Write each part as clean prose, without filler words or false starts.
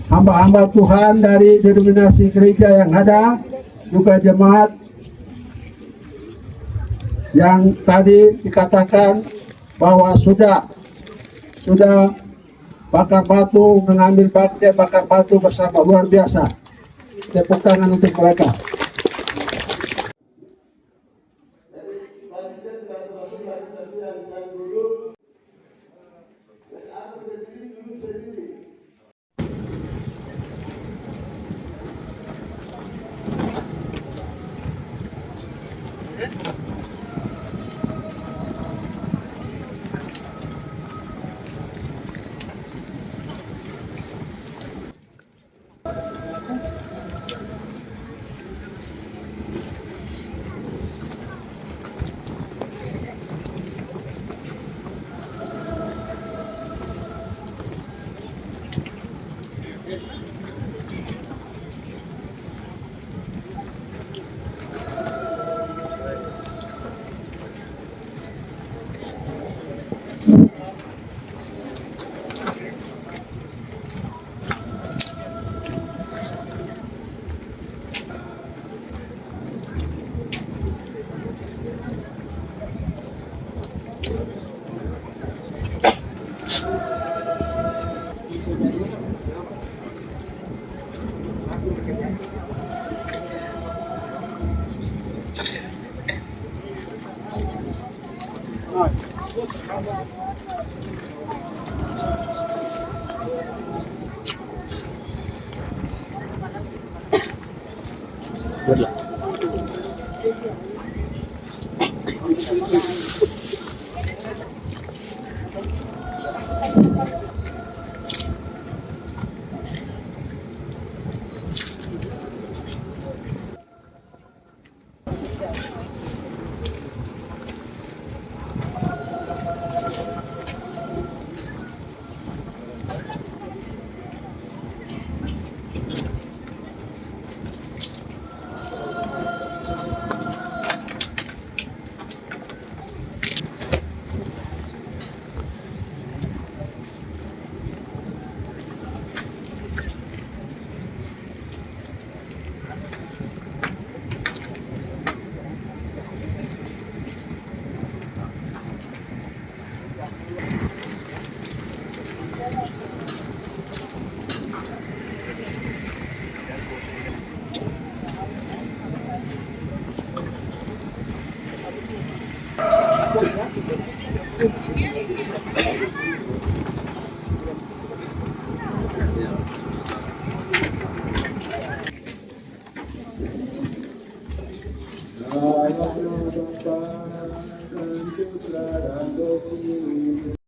hamba-hamba Tuhan dari denominasi gereja yang ada, juga jemaat yang tadi dikatakan bahwa sudah bakar batu, mengambil bakar batu bersama, luar biasa. Tepuk tangan untuk mereka.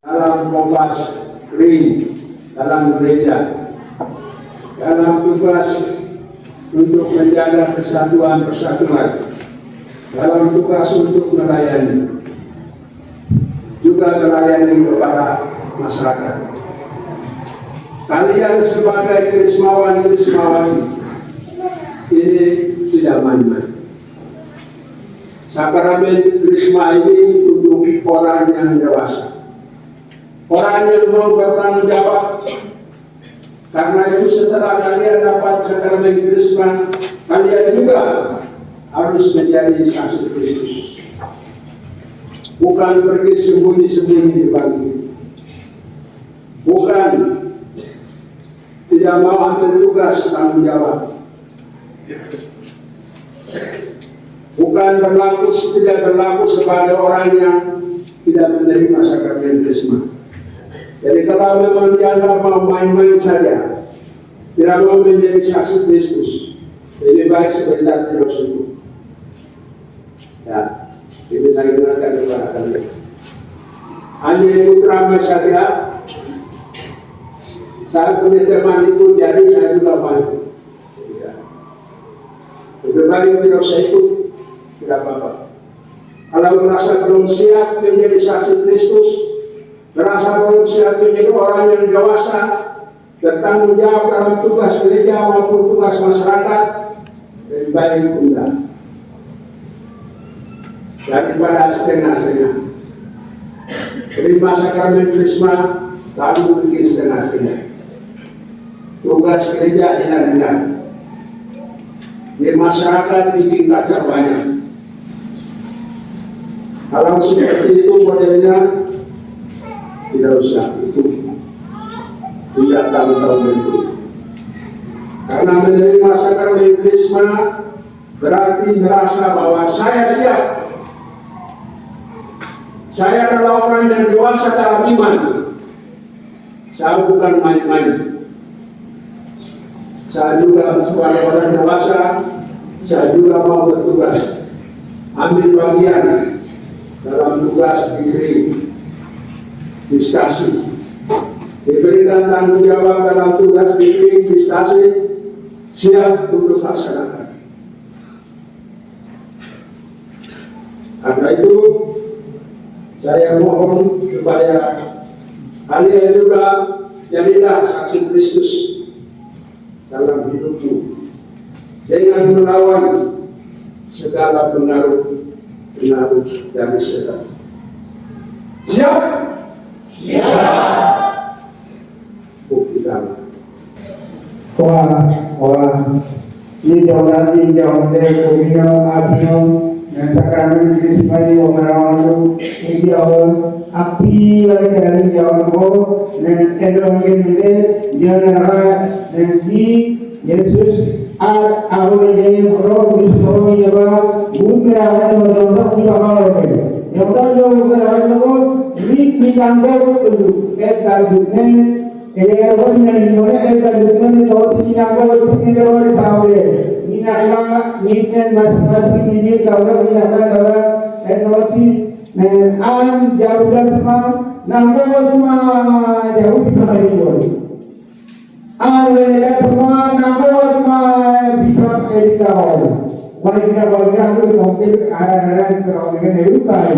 Dalam kompas kering, dalam gereja, dalam tugas untuk menjaga kesatuan persatuan, dalam tugas untuk melayani, juga melayani kepada masyarakat. Kalian sebagai krismawan-krismawati ini tidak main-main. Sakramen Krisma ini untuk orang yang dewasa, orang yang mau bertanggung jawab. Karena itu setelah kalian dapat sakramen Krisma, kalian juga harus menjadi saksi Kristus. Bukan pergi sembunyi-sembunyi di bangku, bukan tidak mau ambil tugas tanggung jawab, bukan tidak berlaku sebagai orang yang tidak menerima sakramen Krisma. Jadi kalau memang dianggap mau main-main saja, tidak mau menjadi saksi Kristus, lebih baik sebentar tidak sembuh. Ya, ini saya gunakan kepada kalian. Hanya putra Masadia, saya punya teman itu, jadi saya juga main. Ya. Lebih baik tidak saya ikut, tidak apa-apa. Kalau merasa belum siap menjadi saksi Kristus, merasa belum siap menjadi orang yang dewasa, bertanggung jawab dalam tugas gereja maupun tugas masyarakat, lebih baik tunda daripada setengah-setengah. Terima sakramen Krisma lalu bikin setengah-setengah. tugas gereja hilang-hilang. Di masyarakat bikin kacau banyak. Kalau seperti itu modelnya, tidak usah itu. Tidak tahu-tahu itu. Karena menerima sakramen Krisma berarti merasa bahwa saya siap. Saya adalah orang yang dewasa dalam iman. Saya bukan main-main. Saya juga sebagai orang dewasa, saya juga mau bertugas, ambil bagian dalam tugas di stasi. Diberikan tanggung jawab dalam tugas di stasi, siap untuk laksanakan. Karena itu, saya mohon kepada kalian juga jadilah saksi Kristus dalam hidupmu dengan melawan segala pengaruh dari setan. Siap? Siap. Bukti dalam. Jauh dari komino abino dan sakramen Krisma yang merawat ini awal api lagi dari jauh ko dan edongen de janara dan di Yesus awal dari roh Kristus ini apa bunda ada orang di bawah yang tahu orang itu ini kantor itu dunia orang yang dunia itu kantor itu orang tahu Minaklah minten masing-masing ini kalau minaklah etoti an jauh semua nampol semua jauh di mana itu an wala semua nampol semua bitak edikau wajib itu mungkin ada kalau dengan edukai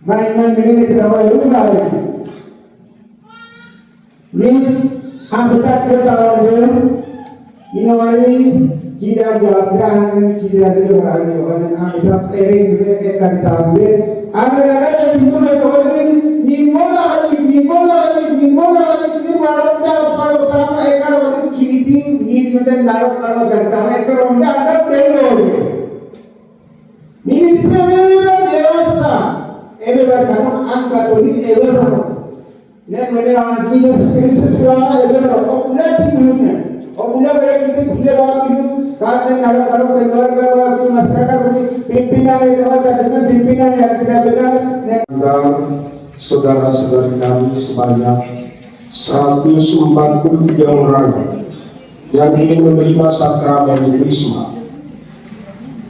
main-main dengan kalau edukai ni habitat ketahuan Inawali tidak jawabkan tidak ada orang ambil tering mereka ditambah ada di mana orang ni mola ni maroknya kalau kamu kalau kini ni sudah marok kalau datang kalau ada teror ni dewasa kamu angkat ini dewasa dan mereka Yesus Kristus Allah udah dulunya Omulah mereka kita tidak waktu karena kalau keluarga masyarakat pimpinan dengan pimpinan yang tidak benar. Saudara-saudari kami sebanyak 143 orang yang ingin menerima sakramen Krisma.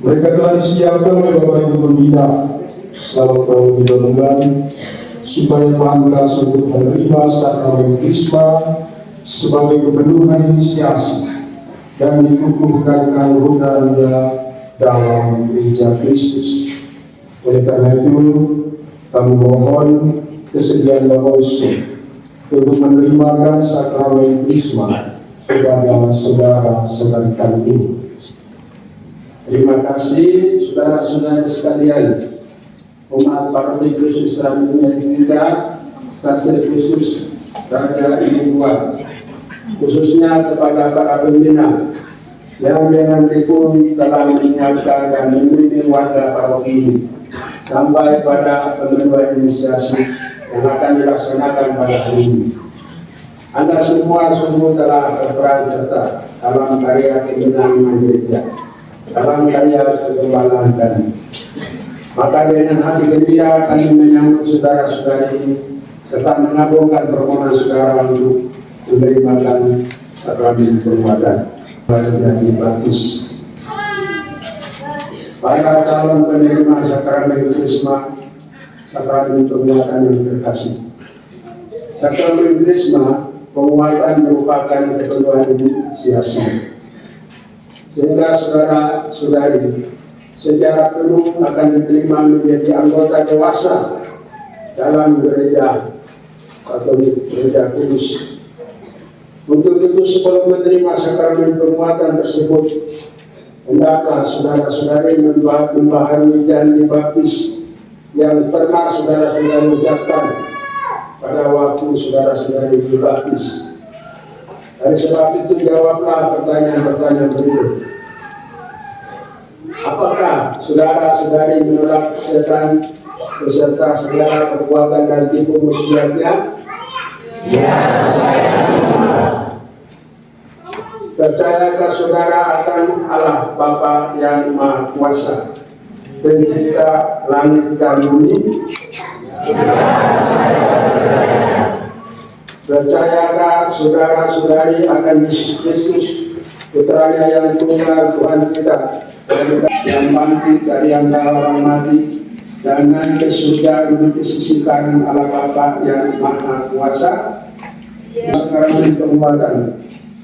Mereka telah disiapkan oleh Bapak Ibu Pembina selama tahun bulan supaya pantas untuk menerima sakramen Krisma sebagai kepenuhan inisiasi dan dikukuhkan keanggotaannya dalam gereja Kristus. Oleh karena itu, kami mohon kesediaan Bapak Uskup untuk menerimakan sakramen Krisma kepada saudara-saudari kami. Terima kasih saudara-saudara sekalian, umat partai Kristus Islam kita, stasiun Kristus Raja Ibu Buat, khususnya kepada para pembina yang dengan tekun telah menyiapkan dan memimpin warga paroki ini sampai pada pemenuhan inisiasi yang akan dilaksanakan pada hari ini. Anda semua sungguh telah berperan serta dalam karya pembinaan gereja, dalam karya perkembangan kami. Maka dengan hati gembira kami menyambut saudara-saudari ini serta mengabulkan permohonan saudara untuk menerima sakramen perbuatan yang dibaptis. Para calon penerima sakramen Krisma, sakramen perbuatan yang terkasih. Sakramen Krisma, penguatan merupakan keperluan inisiasi. Sehingga saudara-saudari secara penuh akan diterima menjadi anggota dewasa dalam gereja Katolik, gereja Kudus. Untuk itu sebelum menerima sakramen penguatan tersebut, hendaklah saudara-saudari memahami janji baptis yang pernah saudara-saudari ucapkan pada waktu saudara-saudari dibaptis. Oleh sebab itu jawablah pertanyaan-pertanyaan berikut. Apakah saudara-saudari menolak setan beserta segala perbuatan dan tipu muslihatnya? Ya, saya menolak. Percayakah saudara akan Allah Bapa yang Maha Kuasa, Pencipta langit dan bumi? Ya, saya percaya. Percayakah saudara-saudari akan Yesus Kristus, putranya yang tunggal Tuhan kita, yang bangkit dari antara orang mati dan naik ke surga duduk di sisi kanan Allah Bapa yang Maha Kuasa? Sekarang diperbuatan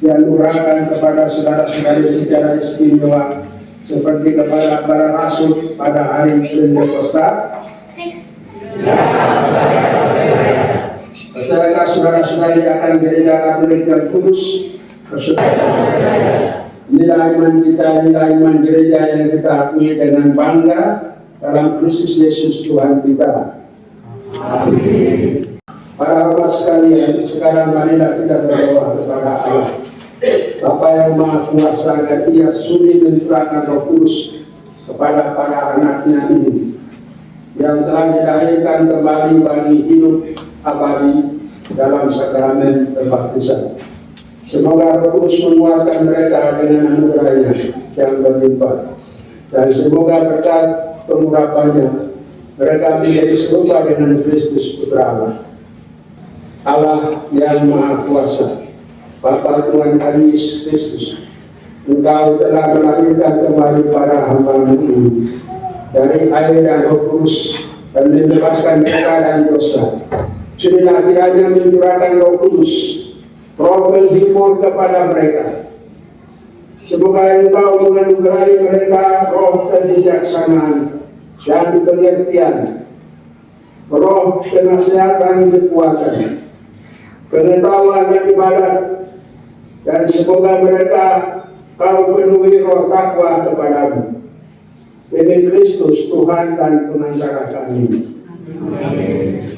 dianugerahkan kepada saudara-saudari secara istimewa seperti kepada para rasul pada hari Pentakosta. Ya, saya percaya. Percayakah saudara-saudari akan gereja Katolik yang kudus? Nilai iman kita, nilai iman gereja yang kita akui dengan bangga dalam Kristus Yesus Tuhan kita. Amin. Para hamba sekalian, sekarang marilah kita berdoa kepada Allah Bapa yang Maha Kuasa, agar Ia sudi mencurahkan Roh Kudus kepada para anaknya ini yang telah dilahirkan kembali bagi hidup abadi dalam sakramen pembaptisan. Semoga Roh Kudus menguatkan mereka dengan anugerahnya yang berlimpah, dan semoga berkat pengurapannya mereka menjadi serupa dengan Kristus Putra Allah. Allah yang Maha Kuasa, Bapa Tuhan kami Yesus Kristus, Engkau telah melahirkan kembali para hamba-Mu ini dari air dan Roh Kudus dan membebaskan mereka dari dosa. Sudilah kiranya mencurahkan Roh Kudus, Roh penghibur kepada mereka. Semoga Engkau menganugerahi mereka roh kebijaksanaan dan pengertian, roh penasihat dan kekuatan, pengetahuan dan ibadat, dan semoga mereka Kau penuhi roh takwa kepadamu. Demi Kristus Tuhan dan Pengantara kami. Amin.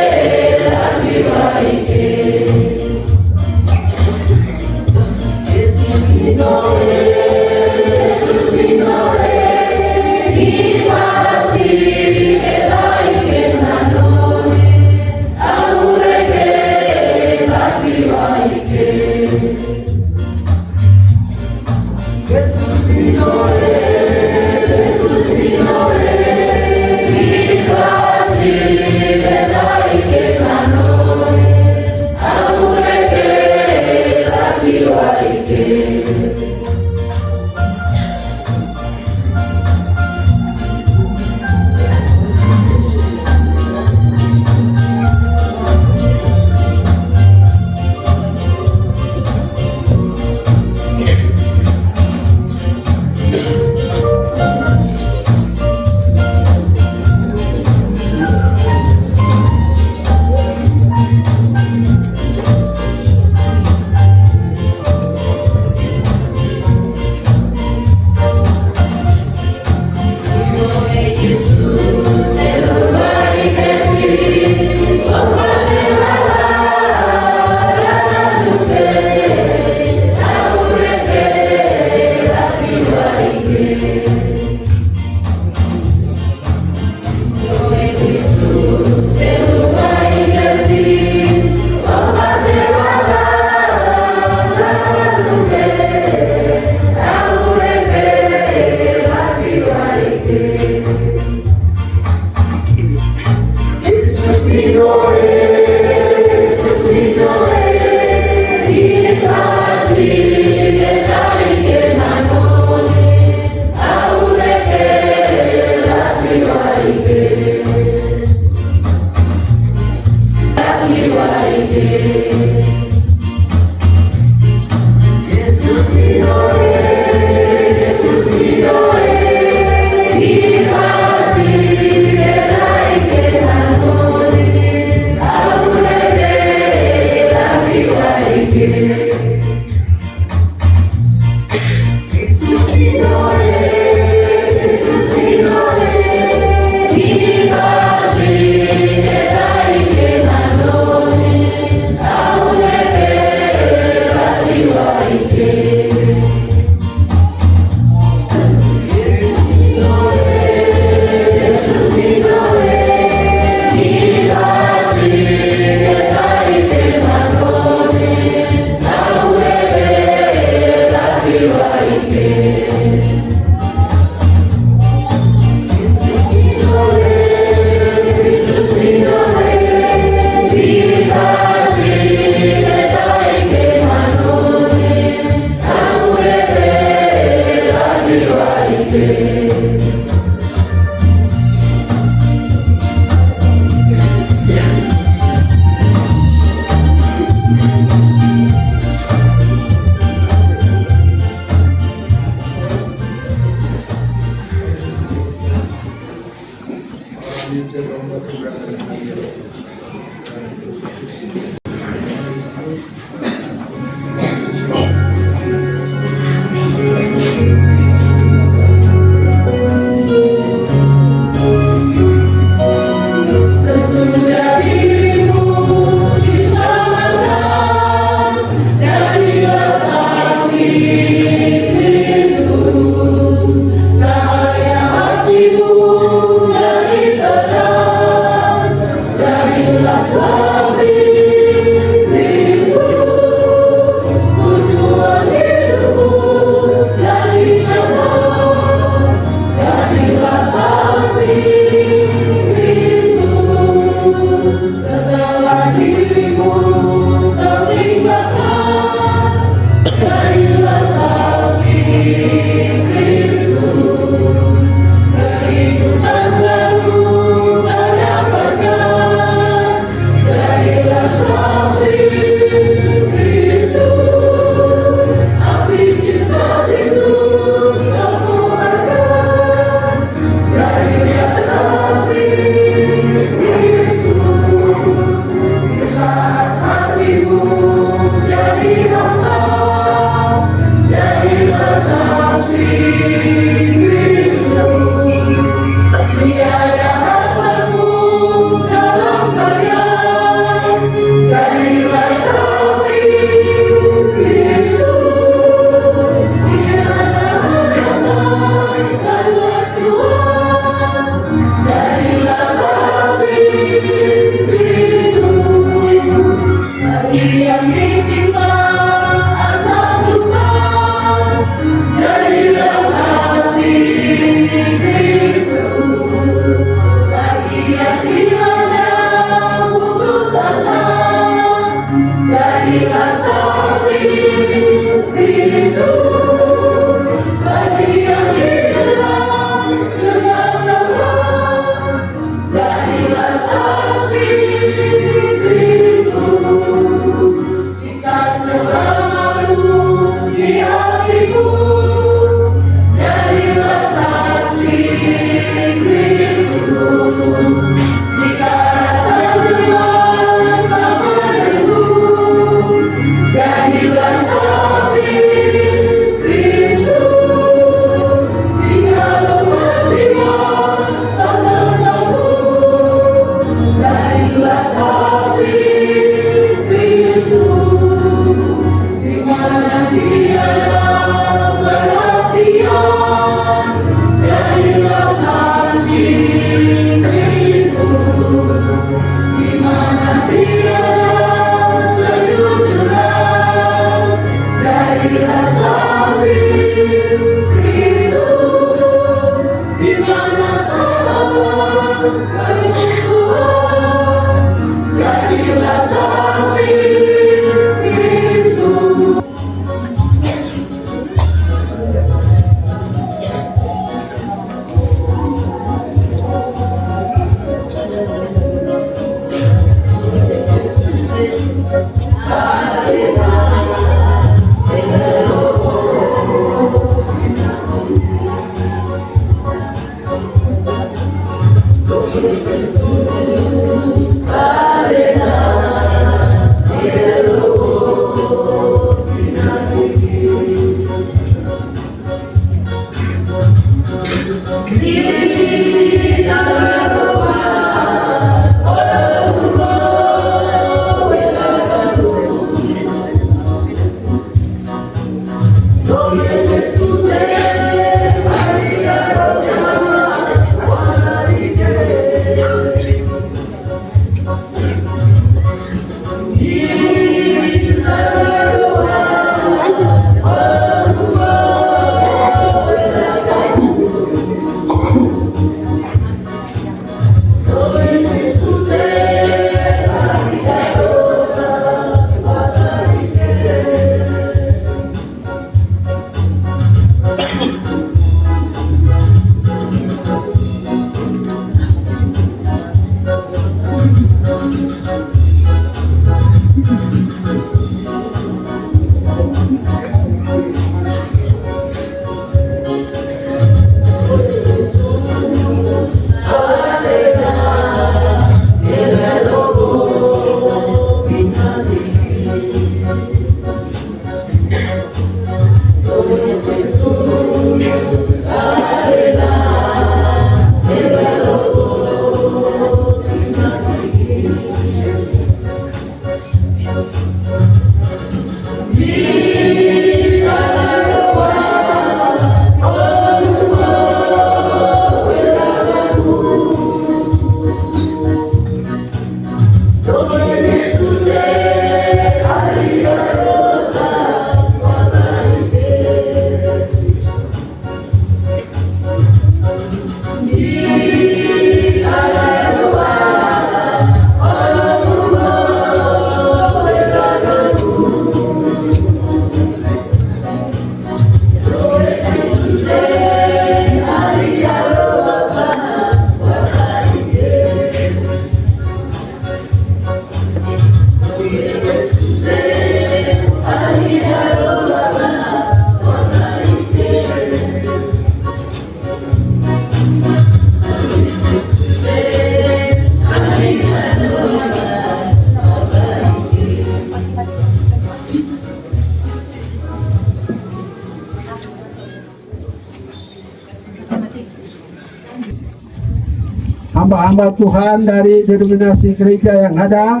hamba-hamba Tuhan dari denominasi gereja yang ada,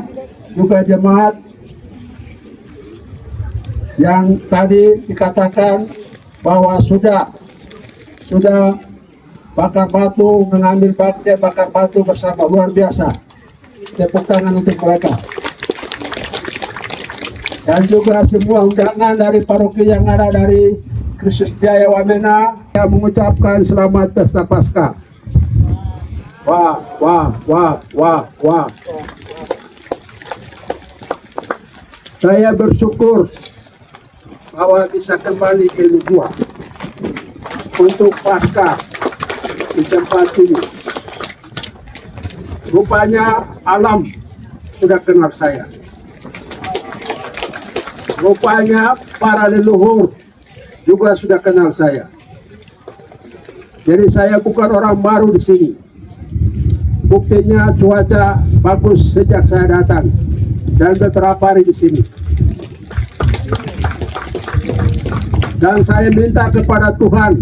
juga jemaat yang tadi dikatakan bahwa sudah bakar batu, mengambil bakar batu bersama, luar biasa. Tepuk tangan untuk mereka. Dan juga semua undangan dari paroki yang ada dari Kristus Jaya Wamena yang mengucapkan selamat Pesta Paskah. Wah, wah, wah, wah, wah. Saya bersyukur bahwa bisa kembali ke Lubua untuk Paskah di tempat ini. Rupanya alam sudah kenal saya. Rupanya para leluhur juga sudah kenal saya. Jadi saya bukan orang baru di sini. Buktinya cuaca bagus sejak saya datang dan beberapa hari di sini. Dan saya minta kepada Tuhan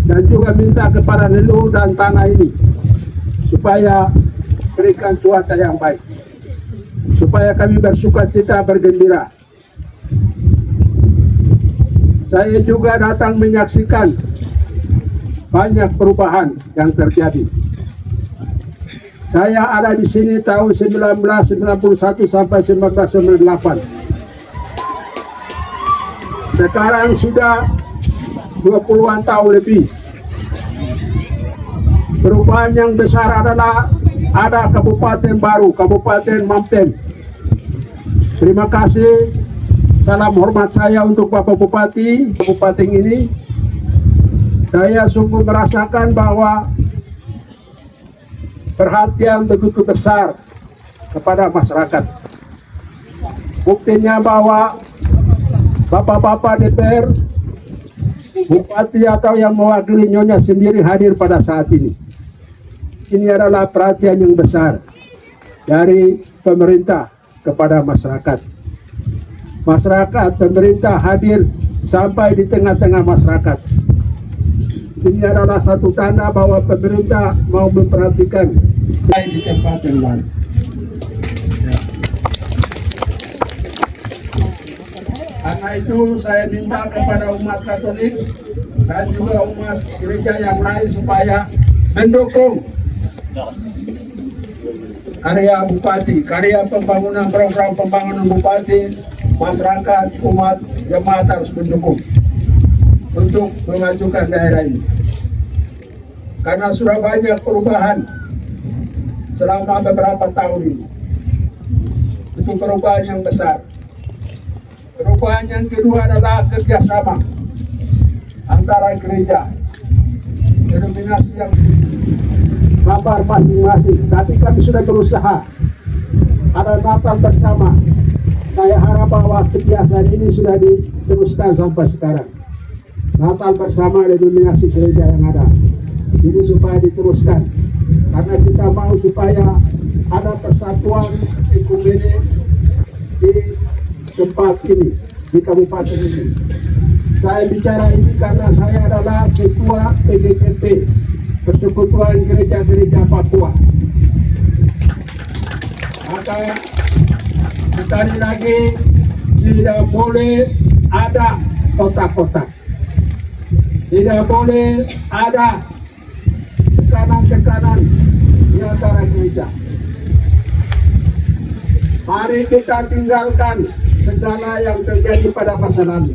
dan juga minta kepada leluhur dan tanah ini supaya berikan cuaca yang baik, supaya kami bersuka cita, bergembira. Saya juga datang menyaksikan banyak perubahan yang terjadi. Saya ada di sini tahun 1991 sampai 1998. Sekarang sudah 20-an tahun lebih. Perubahan yang besar adalah ada kabupaten baru, Kabupaten Mamten. Terima kasih. Salam hormat saya untuk Bapak Bupati Kabupaten ini. Saya sungguh merasakan bahwa perhatian begitu besar kepada masyarakat. Buktinya bahwa Bapak-bapak DPR, Bupati atau yang mewakili Nyonya sendiri hadir pada saat ini. Ini adalah perhatian yang besar dari pemerintah kepada masyarakat. Masyarakat, pemerintah hadir sampai di tengah-tengah masyarakat. Ini adalah satu tanda bahwa pemerintah mau memperhatikan di tempat yang lain. Karena itu saya minta kepada umat Katolik dan juga umat gereja yang lain supaya mendukung karya Bupati, karya pembangunan, program pembangunan Bupati. Masyarakat, umat, jemaat harus mendukung untuk memajukan daerah ini. Karena sudah banyak perubahan selama beberapa tahun ini. Itu perubahan yang besar. Perubahan yang kedua adalah kerjasama antara gereja. Denominasi yang kabar masing-masing. Tapi kami sudah berusaha. Ada Natal bersama. Saya harap bahwa kebiasaan ini sudah diteruskan sampai sekarang. Natal bersama denominasi gereja yang ada. Ini supaya diteruskan. Karena kita mau supaya ada persatuan ekumene di tempat ini, di kabupaten ini. Saya bicara ini karena saya adalah ketua PGKP, Persekutuan Gereja-Gereja Papua. Maka sekali lagi tidak boleh ada kotak-kotak. Tidak boleh ada tekanan-tekanan di antara gereja. Mari kita tinggalkan segala yang terjadi pada masa lalu.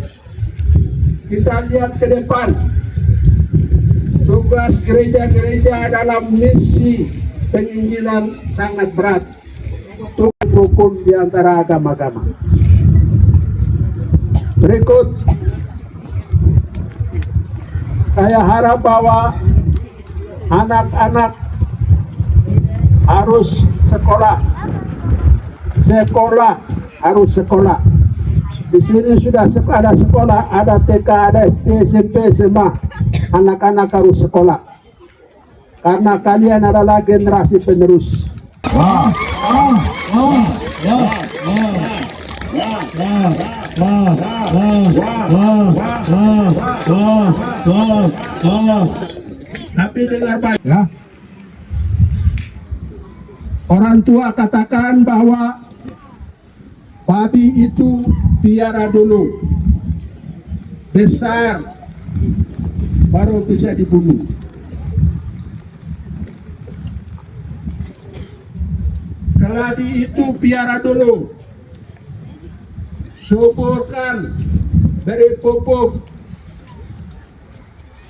Kita lihat ke depan. Tugas gereja-gereja dalam misi penginjilan sangat berat untuk rukun di antara agama-agama. Berikut, saya harap bahwa anak-anak harus sekolah. Sekolah harus sekolah. Di sini sudah ada sekolah, ada TK, ada SD, SMP, SMA. Anak-anak harus sekolah. Karena kalian adalah generasi penerus. Tapi dengar baik ya. Orang tua katakan bahwa babi itu piara dulu, besar, baru bisa dibunuh. Keladi itu piara dulu, suburkan, beri pupuk.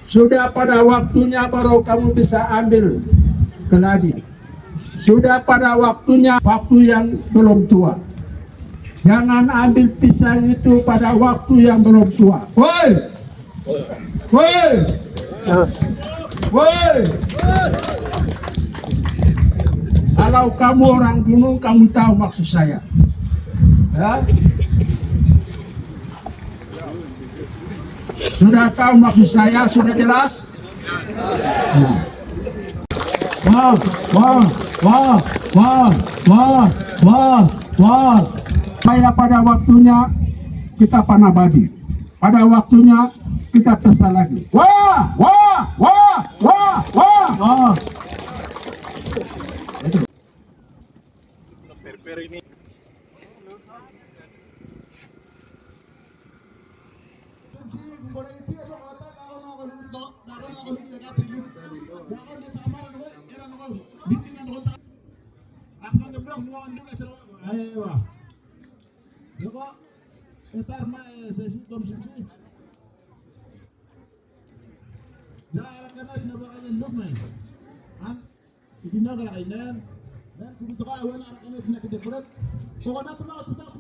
Sudah pada waktunya baru kamu bisa ambil keladi. Sudah pada waktunya, waktu yang belum tua. Jangan ambil pisang itu pada waktu yang belum tua. Woi! Woi! Woi! Kalau kamu orang gunung, kamu tahu maksud saya. Ya? Sudah tahu maksud saya? Sudah jelas? Ya. Wah, wah, wah, wah, wah, wah, wah. Kayak pada waktunya kita panah babi. Pada waktunya kita pesta lagi. Wah, wah, wah, wah, wah, wah. Ini. sekitar sesi konsumsi. Jangan kena dinabakan lukman. Dinabakan kainan. Dan kebetulan awal anak ini dina kita berat. Pokoknya tenang, tenang.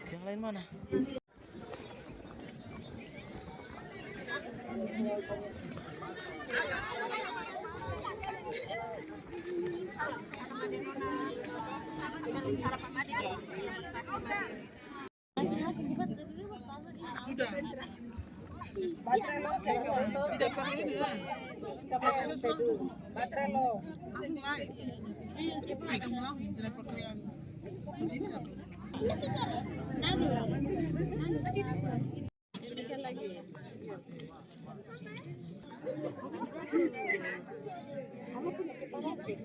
Yang lain mana? Tidak perlu ini ya. Baterai lo. Pegang mau tidak perlu yang. Ini sih ada. Nadu. Kamu punya kita lagi.